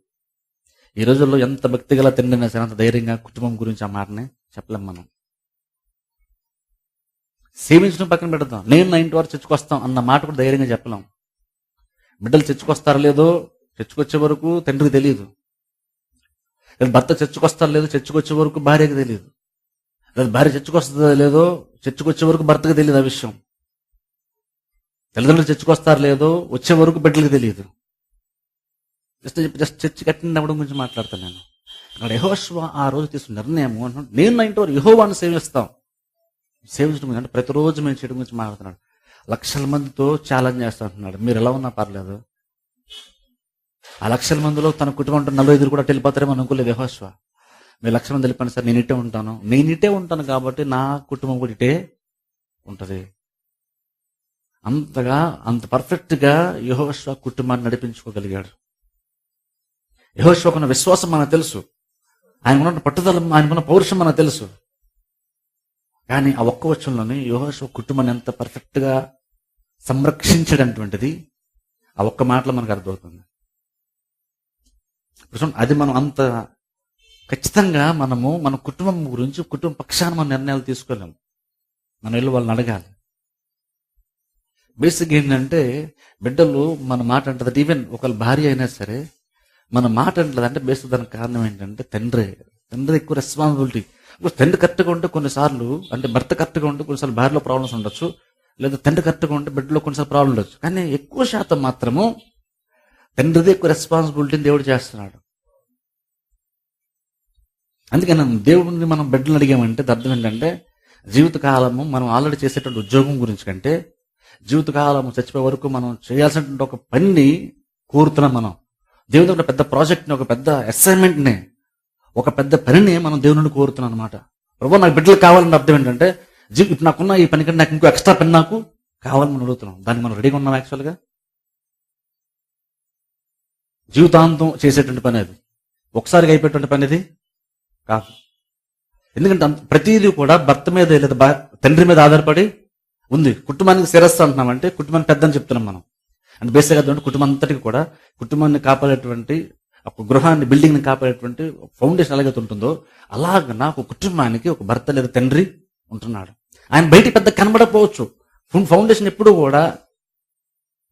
Speaker 1: ఈ రోజుల్లో ఎంత భక్తి గల తండ్రినా సరే అంత ధైర్యంగా కుటుంబం గురించి ఆ మాటనే చెప్పలేం మనం. సేవించడం పక్కన పెడతాం, నేను నా ఇంటి వారు చర్చకొస్తాం అన్న మాట కూడా ధైర్యంగా చెప్పలేం. బిడ్డలు చర్చకొస్తారో లేదో చర్చకొచ్చే వరకు తండ్రికి తెలియదు. భర్త చర్చకొస్తారో లేదో చర్చకొచ్చే వరకు భార్యకి తెలియదు. లేదా భార్య చర్చకొస్తుందో లేదో చర్చకొచ్చే వరకు భర్తకు తెలియదు ఆ విషయం. తల్లిదండ్రులు చర్చకొస్తారో లేదో వచ్చే వరకు బిడ్డలకు తెలియదు. జస్ట్ చర్చ కట్టినప్పుడు గురించి మాట్లాడతాను నేను. అక్కడ యెహోషువ ఆ రోజు తీసుకున్న నిర్ణయం నేను నా ఇంటి వారు యెహోవాను సేవిస్తాం. సేవించడం అంటే ప్రతిరోజు మేము చేయడం గురించి మాట్లాడుతున్నాడు. లక్షల మందితో ఛాలెంజ్ చేస్తా అంటున్నాడు, మీరు ఎలా ఉన్నా పర్లేదు. ఆ లక్షల మందిలో తన కుటుంబం 45 కూడా వెళ్ళిపోతారేమో అనుకోలేదు యెహోషువ. మీరు 1,00,000 మంది వెళ్ళిపోయిన సార్ నేను ఇటే ఉంటాను కాబట్టి నా కుటుంబం కూడా ఇటే ఉంటుంది. అంతగా అంత పర్ఫెక్ట్ గా యెహోషువ కుటుంబాన్ని నడిపించుకోగలిగాడు. యెహోషువకున్న విశ్వాసం మనకు తెలుసు, ఆయనకున్న పట్టుదల, ఆయనకున్న పౌరుషం మనకు తెలుసు. కానీ ఆ ఒక్క వచనంలోనే యెహోషువ కుటుంబాన్ని ఎంత పర్ఫెక్ట్ గా సంరక్షించడటువంటిది ఆ ఒక్క మాటలో మనకు అర్థమవుతుంది. అది మనం అంత ఖచ్చితంగా మనము మన కుటుంబం గురించి కుటుంబ పక్షాన మన నిర్ణయాలు తీసుకోలేము. మనం వెళ్ళి వాళ్ళని అడగాలి. బేసిక్ ఏంటంటే బిడ్డలు మన మాట అంటది, ఈవెన్ ఒకళ్ళ భార్య అయినా సరే మన మాట అంటది అంటే బేసిక్ దానికి కారణం ఏంటంటే తండ్రి ఎక్కువ రెస్పాన్సిబిలిటీ. తండ్రి కరెక్ట్గా ఉంటే కొన్నిసార్లు అంటే భర్త కరెక్ట్గా ఉంటే కొన్నిసార్లు భార్యలో ప్రాబ్లమ్స్ ఉండొచ్చు, లేదా తండ్రి కరెక్ట్గా ఉంటే బిడ్డలో కొన్నిసార్లు ప్రాబ్లం ఉండొచ్చు. కానీ ఎక్కువ శాతం మాత్రము తండ్రిది ఎక్కువ రెస్పాన్సిబిలిటీని దేవుడు చేస్తున్నాడు. అందుకని దేవుడిని మనం బిడ్డలు అడిగామంటే అర్థం ఏంటంటే జీవితకాలము మనం ఆల్రెడీ చేసేటువంటి ఉద్యోగం గురించి కంటే జీవితకాలము చచ్చిపోయే వరకు మనం చేయాల్సినటువంటి ఒక పనిని కోరుతున్నాం. మనం దేవుని ఒక పెద్ద ప్రాజెక్ట్ని, ఒక పెద్ద అసైన్మెంట్ని, ఒక పెద్ద పనిని మనం దేవుని కోరుతున్నాం అనమాట. ప్రభు నాకు బిడ్డలు కావాలని అర్థం ఏంటంటే ఇప్పుడు నాకున్న ఈ పని కంటే నాకు ఇంకో ఎక్స్ట్రా పని నాకు కావాలని మనం అడుగుతున్నాం. దానికి మనం రెడీగా ఉన్నాం. యాక్చువల్గా జీవితాంతం చేసేటువంటి పని అది, ఒకసారిగా అయిపోయేటువంటి పని అది కాదు. ఎందుకంటే ప్రతిదీ కూడా భర్త మీద లేదా తండ్రి మీద ఆధారపడి ఉంది. కుటుంబానికి శిరస్సు అంటున్నామంటే కుటుంబానికి పెద్ద అని చెప్తున్నాం మనం. అంటే బేసిక్గా కుటుంబం అంతటికి కూడా కుటుంబాన్ని కాపాడేటువంటి ఒక గృహాన్ని, బిల్డింగ్ని కాపాడేటువంటి ఫౌండేషన్ ఎలాగైతే ఉంటుందో అలాగ నాకు కుటుంబానికి ఒక భర్త లేదా తండ్రి ఉంటున్నాడు. ఆయన బయటికి పెద్ద కనబడకపోవచ్చు. ఫౌండేషన్ ఎప్పుడు కూడా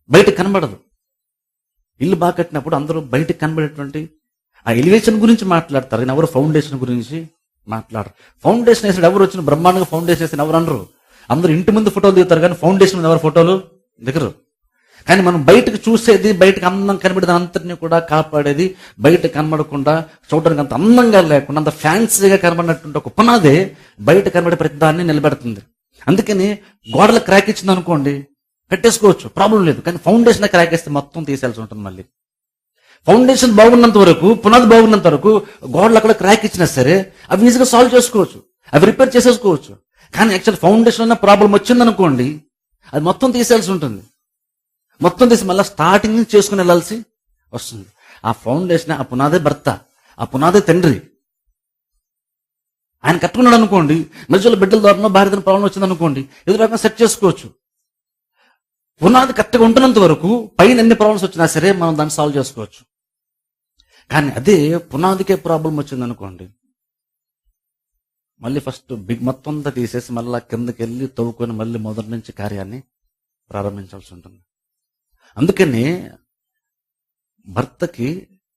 Speaker 1: బయటకు కనబడదు. ఇల్లు బాగా కట్టినప్పుడు అందరూ బయటకు కనబడేటువంటి ఆ ఎలివేషన్ గురించి మాట్లాడతారు, కానీ ఎవరు ఫౌండేషన్ గురించి మాట్లాడరు. ఫౌండేషన్ వేసాడు ఎవరు వచ్చిన బ్రహ్మాండంగా ఫౌండేషన్ వేసిన ఎవరు అనరు. అందరూ ఇంటి ముందు ఫోటోలు దిగుతారు కానీ ఫౌండేషన్ మీద ఎవరు ఫోటోలు దిగరు. కానీ మనం బయటకు చూసేది, బయటకు అందం కనబడేది అంతటినీ కూడా కాపాడేది, బయట కనబడకుండా చూడడానికి అంత అందంగా లేకుండా అంత ఫ్యాన్సీగా కనబడినటువంటి ఒక పునాదే బయట కనబడే ప్రతి దాన్ని నిలబెడుతుంది. అందుకని గోడలకు క్రాక్ ఇచ్చింది అనుకోండి కట్టేసుకోవచ్చు, ప్రాబ్లం లేదు. కానీ ఫౌండేషన్ క్రాక్ వేస్తే మొత్తం తీసేయాల్సి ఉంటుంది. మళ్ళీ ఫౌండేషన్ బాగున్నంత వరకు, పునాది బాగున్నంత వరకు గోడలు అక్కడ క్రాక్ ఇచ్చినా సరే అవి ఈజీగా సాల్వ్ చేసుకోవచ్చు, అవి రిపేర్ చేసేసుకోవచ్చు. కానీ యాక్చువల్ ఫౌండేషన్ ప్రాబ్లం వచ్చిందనుకోండి అది మొత్తం తీసేయాల్సి ఉంటుంది. మొత్తం తీసి మళ్ళీ స్టార్టింగ్ నుంచి చేసుకుని వెళ్ళాల్సి వస్తుంది. ఆ ఫౌండేషన్, ఆ పునాదే భర్త, ఆ పునాదే తండ్రి. ఆయన కట్టుకున్నాడు అనుకోండి, మధ్యలో బిడ్డల ద్వారా భార్య ప్రాబ్లం వచ్చింది అనుకోండి, ఏదో రకంగా సెట్ చేసుకోవచ్చు. పునాది కరెక్ట్గా ఉంటున్నంత వరకు పైన ఎన్ని ప్రాబ్లమ్స్ వచ్చినా సరే మనం దాన్ని సాల్వ్ చేసుకోవచ్చు. కానీ అదే పునాదికే ప్రాబ్లం వచ్చింది అనుకోండి, మళ్ళీ ఫస్ట్ మొత్తం అంతా తీసేసి మళ్ళీ కిందకి వెళ్ళి తవ్వుకొని మళ్ళీ మొదటి నుంచి కార్యాన్ని ప్రారంభించాల్సి ఉంటుంది. అందుకని భర్తకి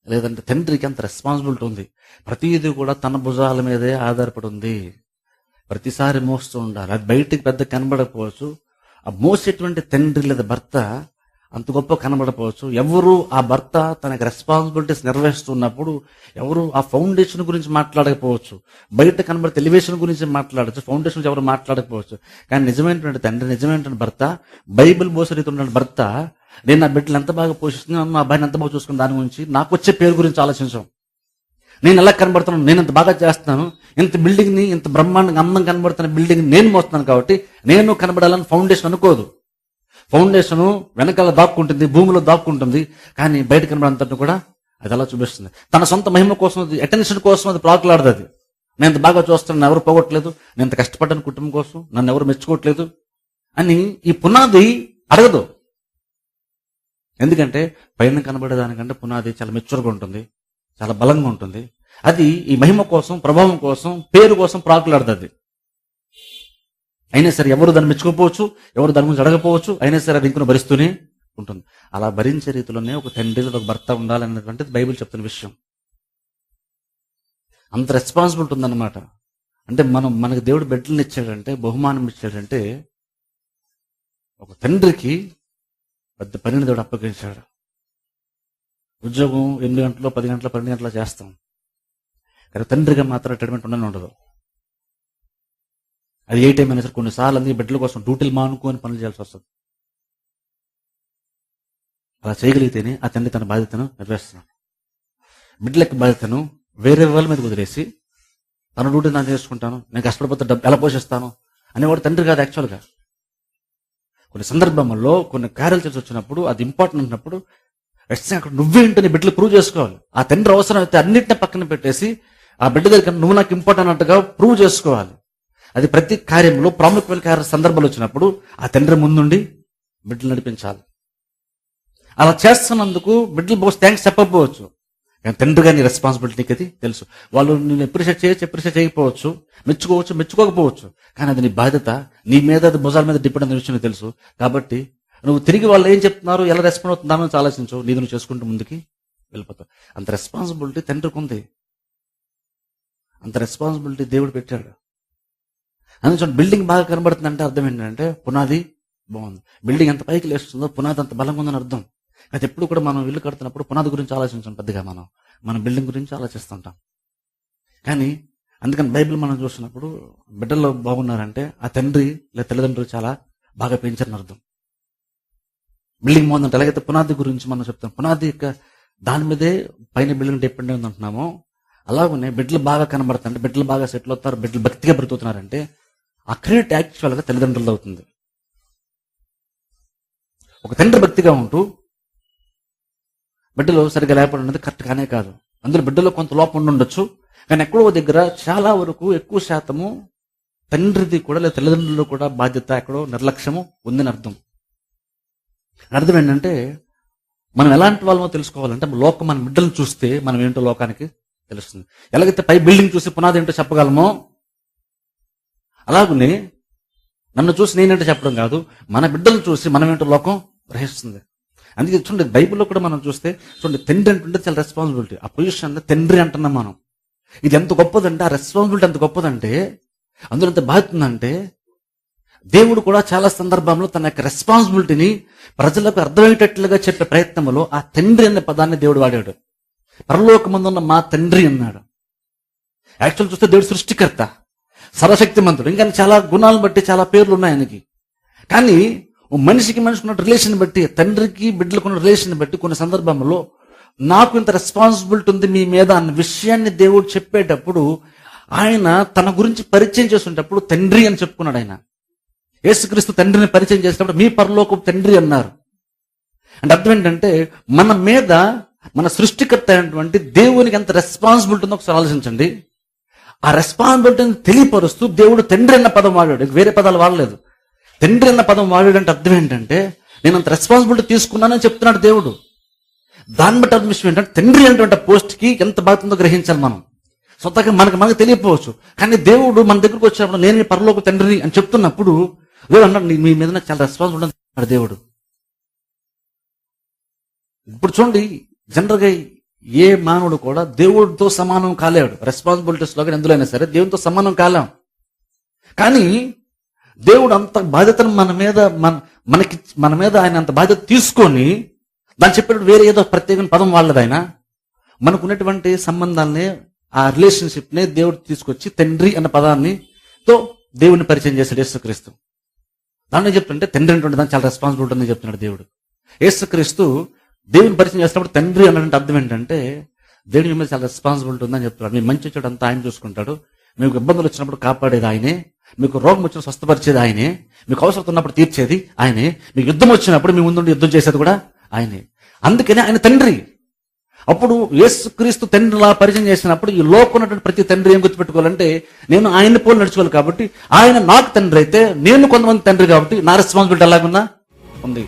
Speaker 1: లేదంటే తండ్రికి అంత రెస్పాన్సిబిలిటీ ఉంది. ప్రతిదీ కూడా తన భుజాల మీదే ఆధారపడి ఉంది. ప్రతిసారి మోస్తూ ఉండాలి. అది బయటికి పెద్ద కనబడకపోవచ్చు. ఆ మోసేటువంటి తండ్రి లేదా భర్త అంత గొప్ప కనబడపోవచ్చు. ఎవరు ఆ భర్త తనకి రెస్పాన్సిబిలిటీస్ నిర్వహిస్తున్నప్పుడు ఎవరు ఆ ఫౌండేషన్ గురించి మాట్లాడకపోవచ్చు. బయట కనబడే ఎలివేషన్ గురించి మాట్లాడచ్చు, ఫౌండేషన్ గురించి ఎవరు మాట్లాడకపోవచ్చు. కానీ నిజమైనటువంటి తండ్రి, నిజమైనటువంటి భర్త, బైబిల్ మోసరీతున్న భర్త, నేను నా బిడ్డలు ఎంత బాగా పోషిస్తున్నాను, నా అబ్బాయిని ఎంత బాగా చూసుకున్న దాని గురించి, నాకు వచ్చే పేరు గురించి ఆలోచించాం. నేను ఎలా కనబడుతున్నాను, నేను ఎంత బాగా చేస్తున్నాను, ఇంత బిల్డింగ్ ని, ఇంత బ్రహ్మాండంగా అందం కనబడుతున్న బిల్డింగ్ నేను మోస్తున్నాను కాబట్టి నేను కనబడాలని ఫౌండేషన్ అనుకోదు. ఫౌండేషన్ వెనకాల దాక్కుంటుంది, భూమిలో దాక్కుంటుంది. కానీ బయట కనబడంతటి కూడా అది అలా చూపిస్తుంది. తన సొంత మహిమ కోసం, అటెన్షన్ కోసం అది ప్రాకులాడదు. అది నేను ఎంత బాగా చూస్తున్నాను, నన్ను ఎవరు పోగొట్టలేదు, నేను ఎంత కష్టపడ్డాను కుటుంబం కోసం, నన్ను ఎవరు మెచ్చుకోవట్లేదు అని ఈ పునాది అడగదు. ఎందుకంటే పైన కనబడేదానికంటే పునాది చాలా మెచ్యూర్గా ఉంటుంది, చాలా బలంగా ఉంటుంది. అది ఈ మహిమ కోసం, ప్రభావం కోసం, పేరు కోసం ప్రాకులాడదు. అది అయినా సరే ఎవరు దాన్ని మెచ్చుకోకపోవచ్చు, ఎవరు దాని గురించి అడగపోవచ్చు, అయినా సరే అది ఇంకొన భరిస్తూనే ఉంటుంది. అలా భరించే రీతిలోనే ఒక తండ్రి, ఒక భర్త ఉండాలన్నటువంటిది బైబిల్ చెప్తున్న విషయం. అంత రెస్పాన్సిబిలిటీ ఉందన్నమాట. అంటే మనకు దేవుడు బిడ్డలను ఇచ్చాడంటే, బహుమానం ఇచ్చాడంటే, ఒక తండ్రికి పెద్ద పనిని దేవుడు అప్పగించాడు. ఉద్యోగం 8 గంటలు, 10 గంటలు, 12 గంటలు చేస్తాం. కానీ తండ్రిగా మాత్రం రిటైర్మెంట్ ఉండదు. అది ఏ టైం అయినా సరే కొన్నిసార్లు అన్ని బిడ్డల కోసం డ్యూటీలు మానుకొని పనులు చేయాల్సి వస్తుంది. అలా చేయగలిగితేనే ఆ తండ్రి తన బాధ్యతను నిర్వహిస్తున్నాడు. బిడ్డలకి బాధ్యతను వేరే వాళ్ళ మీద వదిలేసి తన డ్యూటీ నేను చేసుకుంటాను, నేను కష్టపడిపోతే డబ్బు ఎలా పోషిస్తాను అనేవాడు తండ్రి కాదు. యాక్చువల్గా కొన్ని సందర్భాల్లో కొన్ని కార్యాలు చేసి వచ్చినప్పుడు, అది ఇంపార్టెంట్ ఉన్నప్పుడు అక్కడ నువ్వేంటో నీ బిడ్డలు ప్రూవ్ చేసుకోవాలి. ఆ తండ్రి అవసరం అయితే అన్నింటినీ పక్కన పెట్టేసి ఆ బిడ్డ దగ్గర నువ్వు నాకు ఇంపార్టెంట్ అన్నట్టుగా ప్రూవ్ చేసుకోవాలి. అది ప్రతి కార్యంలో ప్రాముఖ్యమైన కార్య సందర్భాలు వచ్చినప్పుడు ఆ తండ్రి ముందుండి బిడ్డలు నడిపించాలి. అలా చేస్తున్నందుకు బిడ్డలు బహుశా థ్యాంక్స్ చెప్పకపోవచ్చు, కానీ తండ్రిగా నీ రెస్పాన్సిబిలిటీకి అది తెలుసు. వాళ్ళు నేను అప్రిషియేట్ చేయకపోవచ్చు, మెచ్చుకోకపోవచ్చు, కానీ అది నీ బాధ్యత. నీ మీద, అది భుజాల మీద డిపెండ్ అనే విషయం తెలుసు. కాబట్టి నువ్వు తిరిగి వాళ్ళు ఏం చెప్తున్నారు, ఎలా రెస్పాండ్ అవుతుందానో ఆలోచించు. నీది నువ్వు చేసుకుంటూ ముందుకి వెళ్ళిపోతావు. అంత రెస్పాన్సిబిలిటీ తండ్రికి ఉంది, అంత రెస్పాన్సిబిలిటీ దేవుడు పెట్టాడు. అందుకే బిల్డింగ్ బాగా కనబడుతుందంటే అర్థం ఏంటంటే పునాది బాగుంది. బిల్డింగ్ ఎంత పైకి లేస్తుందో పునాది అంత బలంగా ఉందని అర్థం. అది ఎప్పుడు కూడా మనం ఇల్లు కడుతున్నప్పుడు పునాది గురించి ఆలోచించాం పెద్దగా, మన బిల్డింగ్ గురించి ఆలోచిస్తుంటాం. కానీ అందుకని బైబిల్ మనం చూసినప్పుడు బిడ్డల్లో బాగున్నారంటే ఆ తండ్రి లేదా తల్లిదండ్రులు చాలా బాగా పెంచారని అర్థం. బిల్డింగ్ బాగుందంటే ఎలాగైతే పునాది గురించి మనం చెప్తాం, పునాది యొక్క దాని మీదే పైన బిల్డింగ్ డిపెండ్ అయింది అంటున్నామో, అలాగనే బిడ్డలు బాగా కనబడుతుంటే, బిడ్డలు బాగా సెటిల్ అవుతారు, బిడ్డలు భక్తిగా బ్రతుకుతున్నారంటే ఆ క్రెడిట్ యాక్చువల్గా తల్లిదండ్రులు అవుతుంది. ఒక తండ్రి భక్తిగా ఉంటూ బిడ్డలు సరిగ్గా లేకపోవడం కరెక్ట్ కానే కాదు. అందులో బిడ్డలో కొంత లోపం ఉండొచ్చు, కానీ ఎక్కడో దగ్గర చాలా వరకు ఎక్కువ శాతము తండ్రిది కూడా లేదా తల్లిదండ్రులు కూడా బాధ్యత ఎక్కడో నిర్లక్ష్యము ఉందని అర్థం. అర్థం ఏంటంటే మనం ఎలాంటి వాళ్ళమో తెలుసుకోవాలంటే లోకం మన బిడ్డలను చూస్తే మనం ఏంటో లోకానికి తెలుస్తుంది. ఎలాగైతే పై బిల్డింగ్ చూసి పునాది ఏంటో చెప్పగలమో, అలాగనే నన్ను చూసి నేనేంటో చెప్పడం కాదు, మన బిడ్డలను చూసి మనం ఏంటో లోకం గ్రహిస్తుంది. అందుకే చూడండి బైబిల్లో కూడా మనం చూస్తే చూడండి, తండ్రి అంటుంటే చాలా రెస్పాన్సిబిలిటీ. ఆ పొజిషన్ తండ్రి అంటున్నాం మనం. ఇది ఎంత గొప్పదంటే, ఆ రెస్పాన్సిబిలిటీ ఎంత గొప్పదంటే, అందులో ఎంత బాధ్యత ఉందంటే, దేవుడు కూడా చాలా సందర్భంలో తన యొక్క రెస్పాన్సిబిలిటీని ప్రజలకు అర్థమయ్యేటట్లుగా చెప్పే ప్రయత్నంలో ఆ తండ్రి అనే పదాన్ని దేవుడు వాడాడు. పరలోకమందున్న మా తండ్రి అన్నాడు. యాక్చువల్ చూస్తే దేవుడు సృష్టికర్త, సర్వశక్తిమంతుడు, ఇంకా చాలా గుణాలను బట్టి చాలా పేర్లు ఉన్నాయి ఆయనకి. కానీ మనిషికి మనిషికి ఉన్న రిలేషన్ బట్టి, తండ్రికి బిడ్డలకు ఉన్న రిలేషన్ బట్టి కొన్ని సందర్భంలో నాకు ఇంత రెస్పాన్సిబిలిటీ ఉంది మీ మీద అన్న విషయాన్ని దేవుడు చెప్పేటప్పుడు ఆయన తన గురించి పరిచయం చేసేటప్పుడు తండ్రి అని చెప్పుకున్నాడు. ఆయన యేసుక్రీస్తు తండ్రిని పరిచయం చేసేటప్పుడు మీ పరలోకపు తండ్రి అన్నారు. అంటే అర్థం ఏంటంటే మన మీద మన సృష్టికర్త అయినటువంటి దేవునికి ఎంత రెస్పాన్సిబిలిటీ ఉందో ఒకసారి ఆలోచించండి. ఆ రెస్పాన్సిబిలిటీని తెలియపరుస్తూ దేవుడు తండ్రి అన్న పదం వాడాడు, వేరే పదాలు వాడలేదు. తండ్రి అన్న పదం వాడాడంటే అర్థం ఏంటంటే నేను అంత రెస్పాన్సిబిలిటీ తీసుకున్నానని చెప్తున్నాడు దేవుడు. దాన్ని బట్టి అర్థం విషయం ఏంటంటే తండ్రి అనేటువంటి పోస్ట్కి ఎంత బాధ్యత గ్రహించాలి మనం. సొంతగా మనకు తెలియకపోవచ్చు, కానీ దేవుడు మన దగ్గరకు వచ్చినప్పుడు నేను మీ పరలోక తండ్రిని అని చెప్తున్నప్పుడు దేవుడు అన్నాడు మీ మీద నాకు చాలా రెస్పాన్సిబిలిటీ అన్నాడు దేవుడు. ఇప్పుడు చూడండి, జనరల్గా ఏ మానవుడు కూడా దేవుడితో సమానం కాలేడు. రెస్పాన్సిబిలిటీస్లో కానీ ఎందులోనైనా సరే దేవుడితో సమానం కాలేం. కానీ దేవుడు అంత బాధ్యతను మన మీద మనకి మన మీద ఆయన అంత బాధ్యత తీసుకొని దాన్ని చెప్పేటప్పుడు వేరే ఏదో ప్రత్యేకమైన పదం వాళ్ళది ఆయన. మనకున్నటువంటి సంబంధాలనే, ఆ రిలేషన్షిప్ నే దేవుడు తీసుకొచ్చి తండ్రి అన్న పదాన్ని తో దేవుడిని పరిచయం చేశాడు యేసుక్రీస్తు. దాన్ని చెప్తుంటే తండ్రి అంటే దానికి చాలా రెస్పాన్సిబిలిటీ ఉందని చెప్తున్నాడు దేవుడు. యేసుక్రీస్తు దేవుని పరిచయం చేసినప్పుడు తండ్రి అన్నటువంటి అర్థం ఏంటంటే దేవుని మీద చాలా రెస్పాన్సిబిలిటీ ఉందని చెప్తున్నాడు. మీ మంచి వచ్చాడు అంతా ఆయన చూసుకుంటాడు. మీకు ఇబ్బందులు వచ్చినప్పుడు కాపాడేది ఆయనే, మీకు రోగం వచ్చిన స్వస్థపరిచేది ఆయనే, మీకు అవసరం ఉన్నప్పుడు తీర్చేది ఆయనే, మీకు యుద్ధం వచ్చినప్పుడు మీ ముందు యుద్ధం చేసేది కూడా ఆయనే. అందుకనే ఆయన తండ్రి. అప్పుడు యేసుక్రీస్తు తండ్రిలా పరిచయం చేసినప్పుడు ఈ లోకం ఉన్నటువంటి ప్రతి తండ్రి ఏం గుర్తుపెట్టుకోవాలంటే నేను ఆయన్ని పోలి నడుచుకోవాలి. కాబట్టి ఆయన నాకు తండ్రి అయితే నేను కొంతమంది తండ్రి, కాబట్టి నా రెస్పాన్సిబిలిటీ ఎలాగున్నా ఉంది.